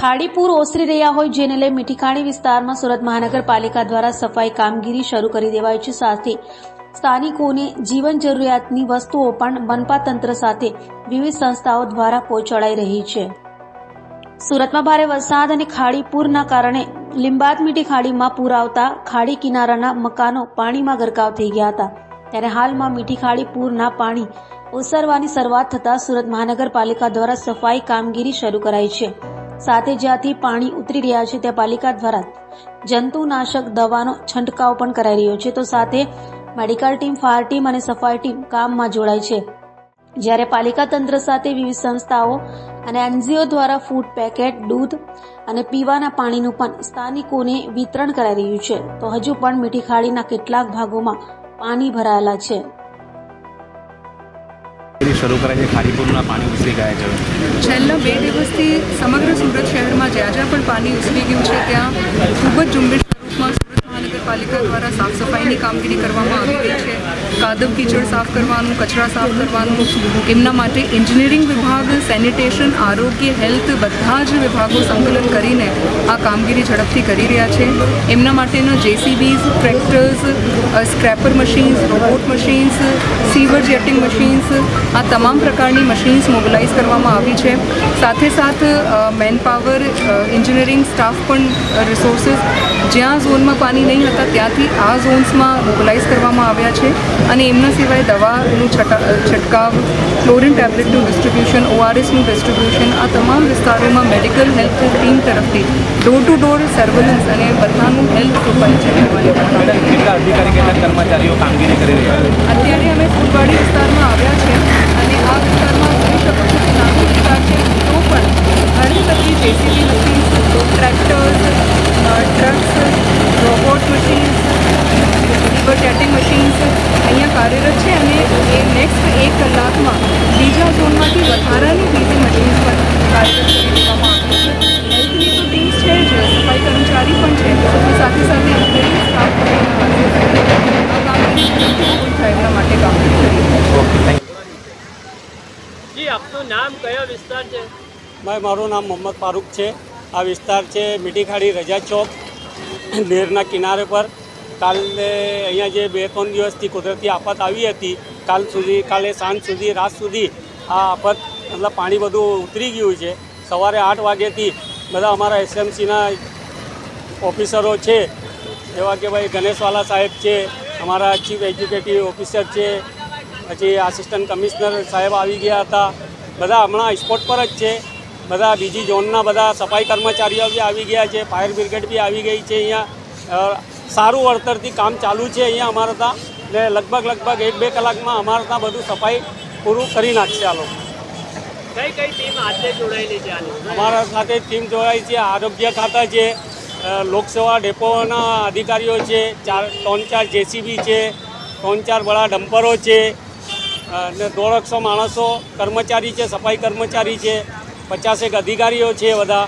ખાડીપુર ઓસરી રહ્યા હોય જેને લઈ મીઠીખાડી વિસ્તારમાં સુરત મહાનગરપાલિકા દ્વારા સફાઈ કામગીરી શરૂ કરી દેવાઈ છે। સાથે સ્થાનિકોને જીવન જરૂરિયાતની વસ્તુઓ પણ મનપા તંત્ર સાથે વિવિધ સંસ્થાઓ દ્વારા પહોંચાડાઈ રહી છે। સુરતમાં ભારે વરસાદ અને ખાડીપુરના કારણે લીંબાદ મીઠી ખાડીમાં પૂર આવતા ખાડી કિનારાના મકાનો પાણીમાં ગરકાવ થઈ ગયા હતા। ત્યારે હાલમાં મીઠી ખાડી પૂરના પાણી ઓસરવાની શરૂઆત થતા સુરત મહાનગરપાલિકા દ્વારા સફાઈ કામગીરી શરૂ કરાઈ છે। સાથે જ્યાંથી પાણી ઉતરી રહ્યા છે ત્યાં પાલિકા દ્વારા જંતુનાશક દવાનો છંટકાવ પણ કરાઈ રહ્યો છે। તો સાથે મેડિકલ ટીમ, ફાયર ટીમ અને સફાઈ ટીમ કામમાં જોડાઈ છે। જ્યારે પાલિકા તંત્ર સાથે વિવિધ સંસ્થાઓ અને એનજીઓ દ્વારા ફૂડ પેકેટ, દૂધ અને પીવાના પાણીનું પણ સ્થાનિકોને વિતરણ કરાઈ રહ્યું છે। તો હજુ પણ મીઠી ખાડીના કેટલાક ભાગોમાં પાણી ભરાયેલા છે। શરૂ કરાય છે। ખાડીપુરના પાણી ઉછળી ગયા છે। છેલ્લા 2 દિવસથી સમગ્ર સુરત શહેરમાં જ્યાં જ્યાં પણ પાણી ઉછળી ગયું છે ત્યાં ખૂબ જ ઝુંબેશ સ્વરૂપમાં સુરત મહાનગરપાલિકા દ્વારા સાફ સફાઈની કામગીરી કરવામાં આવી રહી છે। કાદવ કીચડ સાફ કરવાનું, કચરા સાફ કરવાનું, એમના માટે એન્જિનિયરિંગ વિભાગ, સેનિટેશન, આરોગ્ય, હેલ્થ બધા જ વિભાગો સંકલન કરીને આ કામગીરી ઝડપથી કરી રહ્યા છે। એમના માટેના JCBs, tractors, scraper machines, robot machines, sewer jetting machines, આ તમામ પ્રકારની મશીન્સ મોબિલાઇઝ કરવામાં આવી છે। સાથે સાથ મેન પાવર, એન્જિનિયરિંગ સ્ટાફ પણ રિસોર્સિસ જ્યાં ઝોનમાં પાણી નહીં હતા ત્યાંથી આ ઝોન્સમાં મોબિલાઇઝ કરવામાં આવ્યા છે। અને એમના સિવાય દવાનું છંટકાવ, ક્લોરિન ટેબ્લેટનું ડિસ્ટ્રીબ્યુશન, ઓઆરએસનું ડિસ્ટ્રીબ્યુશન, આ તમામ વિસ્તારોમાં મેડિકલ હેલ્થ ટીમ તરફથી ડોર ટુ ડોર સર્વેલન્સ અને બધાનું હેલ્થ પ્રોફાઇલ ચેક કરવાની કેટલા અધિકારી, કેટલા કર્મચારીઓ કામગીરી કરી રહ્યા છે? અત્યારે અમે ફૂલવાડી વિસ્તારમાં આવ્યા છે અને આ વિસ્તારમાં જોઈ શકો છો કે નાનો વિસ્તાર છે તો પણ ઘણી બધી JCB machines, tractors, trucks, robot machines, sewer jetting machines અહીંયા કાર્યરત છે। અને એ નેક્સ્ટ 1 કલાકમાં બીજા ઝોનમાંથી વધારાની બીજી મશીન્સ પણ કાર્યરત કરી દેવામાં આવી છે। હેલ્થની તો ટીમ્સ છે જ, સફાઈ કર્મચારી પણ છે, સાથે સાથે એન્જિનિયરિંગ સ્ટાફ પણ આ કામગીરી પૂર્ણ થાય એમના માટે કામગીરી કરી રહ્યા છે। જી, આપનું નામ, કયો વિસ્તાર છે? મારું નામ મોહમ્મદ ફારૂક છે। આ વિસ્તાર છે મીઠી ખાડી, રજા ચોક, નહેરના કિનારે પર। કાલે અહીંયા જે 2-3 દિવસથી કુદરતી આફત આવી હતી, કાલે સાંજ સુધી, રાત સુધી આ આફત મતલબ પાણી બધું ઉતરી ગયું છે। સવારે 8 વાગ્યાથી બધા અમારા એસએમસીના ઓફિસરો છે, જેવા કે ભાઈ ગણેશવાલા સાહેબ છે, અમારા ચીફ એક્ઝિક્યુટિવ ઓફિસર છે, પછી આસિસ્ટન્ટ કમિશનર સાહેબ આવી ગયા હતા। બધા હમણાં સ્પોટ પર જ છે। બધા બીજી ઝોનના બધા સફાઈ કર્મચારીઓ બી આવી ગયા છે, ફાયર બ્રિગેડ બી આવી ગઈ છે। અહીંયા સારું વળતરથી કામ ચાલુ છે અહીંયા અમારે ત્યાં, ને લગભગ 1-2 કલાકમાં અમારે ત્યાં બધું સફાઈ પૂરું કરી નાખશે આ લોકો। કઈ ટીમ આજે જોડાયેલી છે? અમારા સાથે ટીમ જોડાઈ છે, આરોગ્ય ખાતા છે, લોકસેવા ડેપોના અધિકારીઓ છે, 3-4 જેસીબી છે, 3-4 બડા ડમ્પરો છે, અને 150 માણસો કર્મચારી છે, સફાઈ કર્મચારી છે, 50 અધિકારીઓ છે બધા।